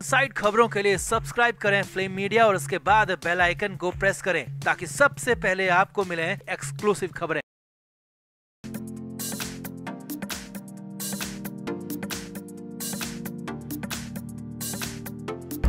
Inside खबरों के लिए सब्सक्राइब करें फ्लेम मीडिया और उसके बाद बेल आइकन को प्रेस करें ताकि सबसे पहले आपको मिले एक्सक्लूसिव खबरें।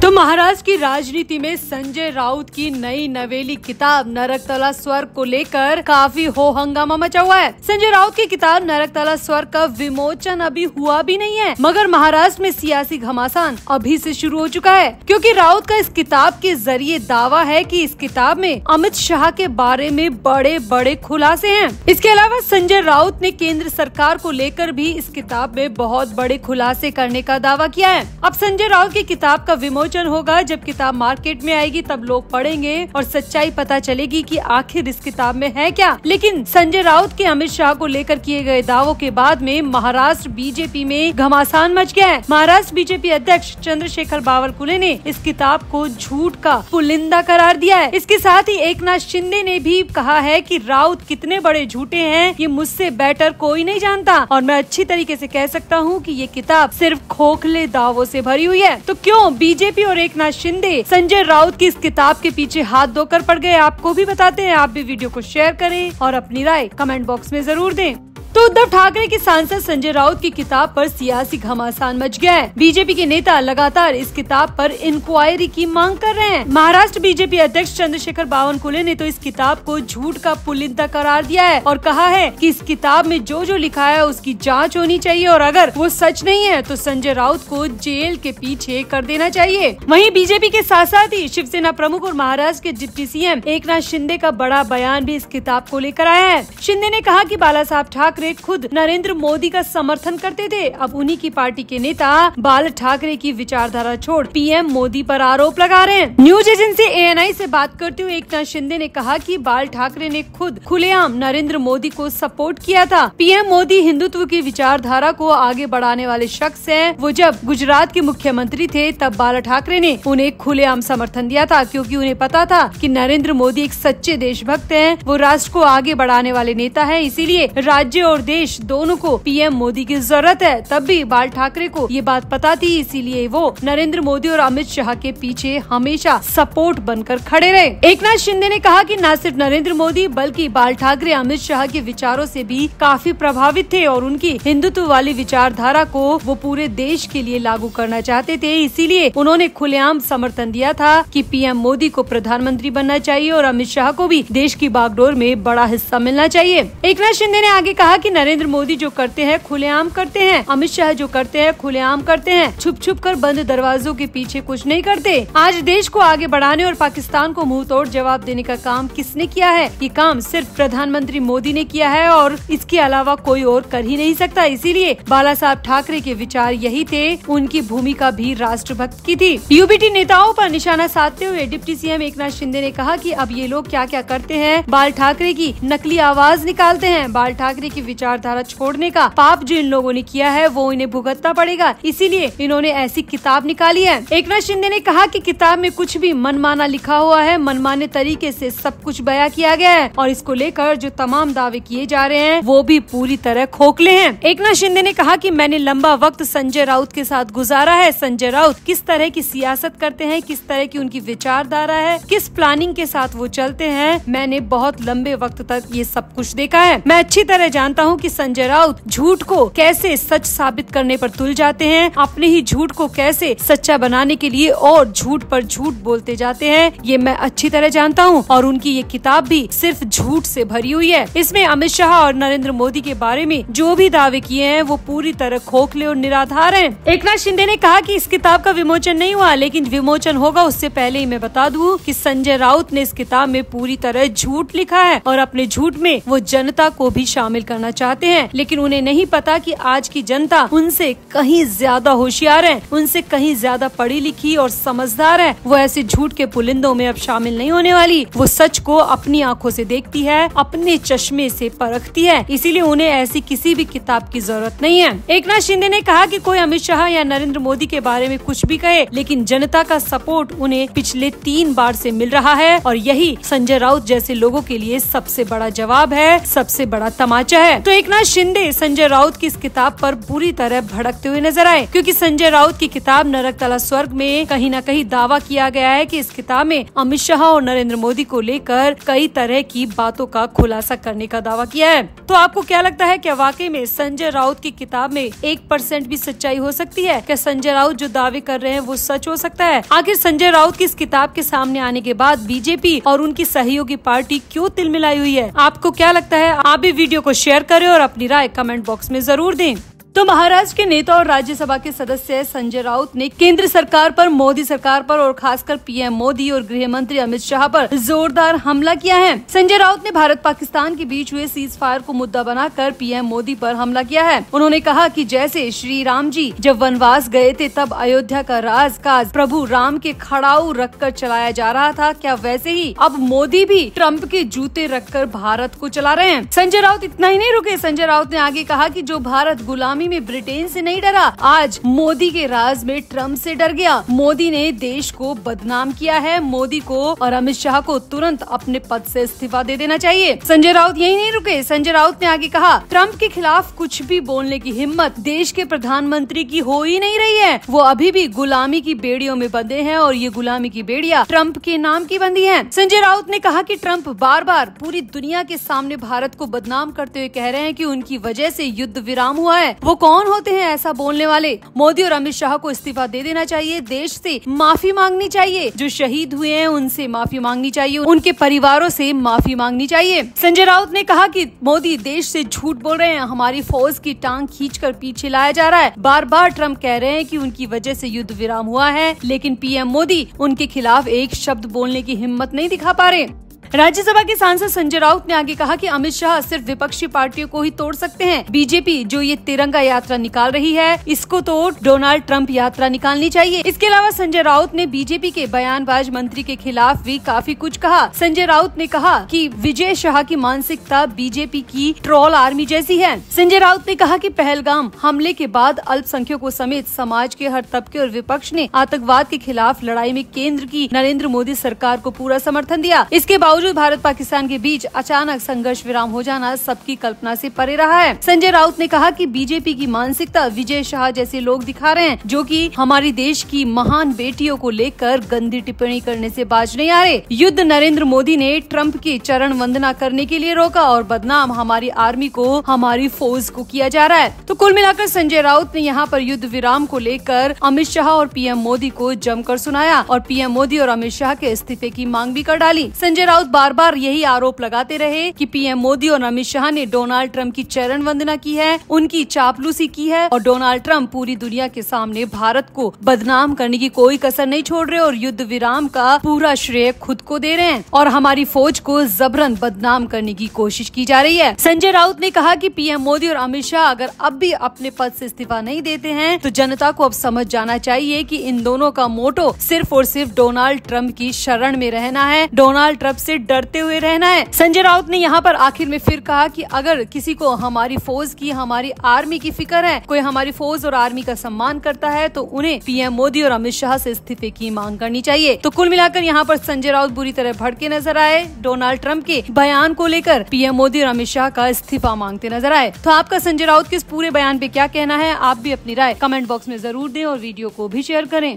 तो महाराष्ट्र की राजनीति में संजय राउत की नई नवेली किताब नरकतला स्वर्ग को लेकर काफी हो हंगामा मचा हुआ है। संजय राउत की किताब नरकतला स्वर्ग का विमोचन अभी हुआ भी नहीं है, मगर महाराष्ट्र में सियासी घमासान अभी से शुरू हो चुका है, क्योंकि राउत का इस किताब के जरिए दावा है कि इस किताब में अमित शाह के बारे में बड़े बड़े खुलासे हैं। इसके अलावा संजय राउत ने केंद्र सरकार को लेकर भी इस किताब में बहुत बड़े खुलासे करने का दावा किया है। अब संजय राउत की किताब का विमोचन होगा जब किताब मार्केट में आएगी, तब लोग पढ़ेंगे और सच्चाई पता चलेगी कि आखिर इस किताब में है क्या। लेकिन संजय राउत के अमित शाह को लेकर किए गए दावों के बाद में महाराष्ट्र बीजेपी में घमासान मच गया है। महाराष्ट्र बीजेपी अध्यक्ष चंद्रशेखर बावनकुले ने इस किताब को झूठ का पुलिंदा करार दिया है। इसके साथ ही एकनाथ शिंदे ने भी कहा है कि राउत कितने बड़े झूठे हैं ये मुझसे बेटर कोई नहीं जानता, और मैं अच्छी तरीके से कह सकता हूँ कि ये किताब सिर्फ खोखले दावों से भरी हुई है। तो क्यों बीजेपी और एकनाथ शिंदे संजय राउत की इस किताब के पीछे हाथ धोकर पड़ गए, आपको भी बताते हैं। आप भी वीडियो को शेयर करें और अपनी राय कमेंट बॉक्स में जरूर दें। तो उद्धव ठाकरे के सांसद संजय राउत की किताब पर सियासी घमासान मच गया है। बीजेपी के नेता लगातार इस किताब पर इंक्वायरी की मांग कर रहे हैं। महाराष्ट्र बीजेपी अध्यक्ष चंद्रशेखर बावनकुले ने तो इस किताब को झूठ का पुलिंदा करार दिया है और कहा है कि इस किताब में जो जो लिखा है उसकी जांच होनी चाहिए, और अगर वो सच नहीं है तो संजय राउत को जेल के पीछे कर देना चाहिए। वहीं बीजेपी के साथ साथ ही शिवसेना प्रमुख और महाराष्ट्र के डिप्टी सीएम एकनाथ शिंदे का बड़ा बयान भी इस किताब को लेकर आया है। शिंदे ने कहा कि बाला साहब ठाकरे खुद नरेंद्र मोदी का समर्थन करते थे, अब उन्हीं की पार्टी के नेता बाल ठाकरे की विचारधारा छोड़ पीएम मोदी पर आरोप लगा रहे हैं। न्यूज एजेंसी ANI से बात करते हुए एकनाथ शिंदे ने कहा कि बाल ठाकरे ने खुद खुलेआम नरेंद्र मोदी को सपोर्ट किया था। पीएम मोदी हिंदुत्व की विचारधारा को आगे बढ़ाने वाले शख्स हैं। वो जब गुजरात के मुख्यमंत्री थे तब बाला ठाकरे ने उन्हें खुलेआम समर्थन दिया था, क्योंकि उन्हें पता था कि नरेंद्र मोदी एक सच्चे देशभक्त हैं, वो राष्ट्र को आगे बढ़ाने वाले नेता हैं। इसीलिए राज्य और देश दोनों को पीएम मोदी की जरूरत है। तब भी बाल ठाकरे को ये बात पता थी, इसीलिए वो नरेंद्र मोदी और अमित शाह के पीछे हमेशा सपोर्ट बनकर खड़े रहे। एकनाथ शिंदे ने कहा कि न सिर्फ नरेंद्र मोदी बल्कि बाल ठाकरे अमित शाह के विचारों से भी काफी प्रभावित थे और उनकी हिंदुत्व वाली विचारधारा को वो पूरे देश के लिए लागू करना चाहते थे। इसीलिए उन्होंने खुलेआम समर्थन दिया था कि पीएम मोदी को प्रधानमंत्री बनना चाहिए और अमित शाह को भी देश की बागडोर में बड़ा हिस्सा मिलना चाहिए। एकनाथ शिंदे ने आगे कहा कि नरेंद्र मोदी जो करते हैं खुलेआम करते हैं, अमित शाह जो करते हैं खुलेआम करते हैं, छुप छुप कर बंद दरवाजों के पीछे कुछ नहीं करते। आज देश को आगे बढ़ाने और पाकिस्तान को मुंह तोड़ जवाब देने का काम किसने किया है? ये काम सिर्फ प्रधानमंत्री मोदी ने किया है और इसके अलावा कोई और कर ही नहीं सकता। इसीलिए बाला साहब ठाकरे के विचार यही थे, उनकी भूमिका भी राष्ट्रभक्त की थी। यूबीटी नेताओं पर निशाना साधते हुए डिप्टी सीएम एकनाथ शिंदे ने कहा कि अब ये लोग क्या क्या करते हैं, बाल ठाकरे की नकली आवाज निकालते हैं। बाल ठाकरे की विचारधारा छोड़ने का पाप जो इन लोगों ने किया है वो इन्हें भुगतना पड़ेगा, इसीलिए इन्होंने ऐसी किताब निकाली है। एकनाथ शिंदे ने कहा कि किताब में कुछ भी मनमाना लिखा हुआ है, मनमाने तरीके से सब कुछ बयां किया गया है और इसको लेकर जो तमाम दावे किए जा रहे हैं वो भी पूरी तरह खोखले हैं। एकनाथ शिंदे ने कहा कि मैंने लंबा वक्त संजय राउत के साथ गुजारा है। संजय राउत किस तरह की सियासत करते हैं, किस तरह की उनकी विचारधारा है, किस प्लानिंग के साथ वो चलते हैं, मैंने बहुत लंबे वक्त तक ये सब कुछ देखा है। मैं अच्छी तरह जानता हूँ कि संजय राउत झूठ को कैसे सच साबित करने पर तुल जाते हैं, अपने ही झूठ को कैसे सच्चा बनाने के लिए और झूठ पर झूठ बोलते जाते हैं, ये मैं अच्छी तरह जानता हूँ। और उनकी ये किताब भी सिर्फ झूठ से भरी हुई है। इसमें अमित शाह और नरेंद्र मोदी के बारे में जो भी दावे किए हैं वो पूरी तरह खोखले और निराधार हैं। एकनाथ शिंदे ने कहा कि इस किताब का विमोचन नहीं हुआ, लेकिन विमोचन होगा उससे पहले ही मैं बता दूं कि संजय राउत ने इस किताब में पूरी तरह झूठ लिखा है और अपने झूठ में वो जनता को भी शामिल करना चाहते हैं, लेकिन उन्हें नहीं पता कि आज की जनता उनसे कहीं ज्यादा होशियार है, उनसे कहीं ज्यादा पढ़ी लिखी और समझदार है। वो ऐसे झूठ के पुलिंदों में अब शामिल नहीं होने वाली। वो सच को अपनी आंखों से देखती है, अपने चश्मे से परखती है, इसीलिए उन्हें ऐसी किसी भी किताब की जरूरत नहीं है। एकनाथ शिंदे ने कहा कि कोई अमित शाह या नरेंद्र मोदी के बारे में कुछ भी कहे, लेकिन जनता का सपोर्ट उन्हें पिछले 3 बार से मिल रहा है और यही संजय राउत जैसे लोगों के लिए सबसे बड़ा जवाब है, सबसे बड़ा तमाचा है। है। तो एकनाथ शिंदे संजय राउत की इस किताब पर बुरी तरह भड़कते हुए नजर आए, क्योंकि संजय राउत की किताब नरक तला स्वर्ग में कहीं न कहीं दावा किया गया है कि इस किताब में अमित शाह और नरेंद्र मोदी को लेकर कई तरह की बातों का खुलासा करने का दावा किया है। तो आपको क्या लगता है, क्या वाकई में संजय राउत की किताब में 1% भी सच्चाई हो सकती है? क्या संजय राउत जो दावे कर रहे हैं वो सच हो सकता है? आखिर संजय राउत की इस किताब के सामने आने के बाद बीजेपी और उनकी सहयोगी पार्टी क्यों तिलमिलाई हुई है? आपको क्या लगता है? आप भी वीडियो को शेयर करें और अपनी राय कमेंट बॉक्स में जरूर दें। तो महाराष्ट्र के नेता और राज्यसभा के सदस्य संजय राउत ने केंद्र सरकार पर, मोदी सरकार पर और खासकर पीएम मोदी और गृह मंत्री अमित शाह पर जोरदार हमला किया है। संजय राउत ने भारत पाकिस्तान के बीच हुए सीज फायर को मुद्दा बनाकर पीएम मोदी पर हमला किया है। उन्होंने कहा कि जैसे श्री राम जी जब वनवास गए थे तब अयोध्या का राजकाज प्रभु राम के खड़ाऊ रखकर चलाया जा रहा था, क्या वैसे ही अब मोदी भी ट्रम्प के जूते रखकर भारत को चला रहे हैं? संजय राउत इतना ही नहीं रुके। संजय राउत ने आगे कहा कि जो भारत गुलामी में ब्रिटेन से नहीं डरा, आज मोदी के राज में ट्रम्प से डर गया। मोदी ने देश को बदनाम किया है। मोदी को और अमित शाह को तुरंत अपने पद से इस्तीफा दे देना चाहिए। संजय राउत यही नहीं रुके। संजय राउत ने आगे कहा, ट्रम्प के खिलाफ कुछ भी बोलने की हिम्मत देश के प्रधानमंत्री की हो ही नहीं रही है। वो अभी भी गुलामी की बेड़ियों में बंधे हैं और ये गुलामी की बेड़ियां ट्रम्प के नाम की बंधी है। संजय राउत ने कहा कि ट्रम्प बार बार पूरी दुनिया के सामने भारत को बदनाम करते हुए कह रहे हैं कि उनकी वजह से युद्ध विराम हुआ है। वो कौन होते हैं ऐसा बोलने वाले? मोदी और अमित शाह को इस्तीफा दे देना चाहिए। देश से माफी मांगनी चाहिए। जो शहीद हुए हैं उनसे माफी मांगनी चाहिए। उनके परिवारों से माफी मांगनी चाहिए। संजय राउत ने कहा कि मोदी देश से झूठ बोल रहे हैं। हमारी फौज की टांग खींचकर पीछे लाया जा रहा है। बार बार ट्रम्प कह रहे हैं कि उनकी वजह से युद्ध विराम हुआ है, लेकिन पीएम मोदी उनके खिलाफ एक शब्द बोलने की हिम्मत नहीं दिखा पा रहे। राज्यसभा के सांसद संजय राउत ने आगे कहा कि अमित शाह सिर्फ विपक्षी पार्टियों को ही तोड़ सकते हैं। बीजेपी जो ये तिरंगा यात्रा निकाल रही है, इसको तो डोनाल्ड ट्रम्प यात्रा निकालनी चाहिए। इसके अलावा संजय राउत ने बीजेपी के बयानबाज मंत्री के खिलाफ भी काफी कुछ कहा। संजय राउत ने कहा कि विजय शाह की मानसिकता बीजेपी की ट्रोल आर्मी जैसी है। संजय राउत ने कहा कि पहलगाम हमले के बाद अल्पसंख्यकों समेत समाज के हर तबके और विपक्ष ने आतंकवाद के खिलाफ लड़ाई में केंद्र की नरेंद्र मोदी सरकार को पूरा समर्थन दिया। इसके बावजूद भारत पाकिस्तान के बीच अचानक संघर्ष विराम हो जाना सबकी कल्पना से परे रहा है। संजय राउत ने कहा कि बीजेपी की मानसिकता विजय शाह जैसे लोग दिखा रहे हैं, जो कि हमारी देश की महान बेटियों को लेकर गंदी टिप्पणी करने से बाज नहीं आ रहे। युद्ध नरेंद्र मोदी ने ट्रम्प की चरण वंदना करने के लिए रोका और बदनाम हमारी आर्मी को, हमारी फौज को किया जा रहा है। तो कुल मिलाकर संजय राउत ने यहाँ पर युद्ध विराम को लेकर अमित शाह और पीएम मोदी को जमकर सुनाया और पीएम मोदी और अमित शाह के इस्तीफे की मांग भी कर डाली। संजय राउत बार बार यही आरोप लगाते रहे कि पीएम मोदी और अमित शाह ने डोनाल्ड ट्रम्प की चरण वंदना की है, उनकी चापलूसी की है और डोनाल्ड ट्रम्प पूरी दुनिया के सामने भारत को बदनाम करने की कोई कसर नहीं छोड़ रहे और युद्ध विराम का पूरा श्रेय खुद को दे रहे हैं और हमारी फौज को जबरन बदनाम करने की कोशिश की जा रही है। संजय राउत ने कहा कि पीएम मोदी और अमित शाह अगर अब भी अपने पद से इस्तीफा नहीं देते हैं तो जनता को अब समझ जाना चाहिए कि इन दोनों का मोटो सिर्फ और सिर्फ डोनाल्ड ट्रम्प की शरण में रहना है, डोनाल्ड ट्रम्प से डरते हुए रहना है। संजय राउत ने यहाँ पर आखिर में फिर कहा कि अगर किसी को हमारी फौज की, हमारी आर्मी की फिक्र है, कोई हमारी फौज और आर्मी का सम्मान करता है तो उन्हें पीएम मोदी और अमित शाह से इस्तीफे की मांग करनी चाहिए। तो कुल मिलाकर यहाँ पर संजय राउत बुरी तरह भड़के नजर आए। डोनाल्ड ट्रम्प के बयान को लेकर पीएम मोदी और अमित शाह का इस्तीफा मांगते नजर आए। तो आपका संजय राउत के इस पूरे बयान पे क्या कहना है? आप भी अपनी राय कमेंट बॉक्स में जरूर दें और वीडियो को भी शेयर करें।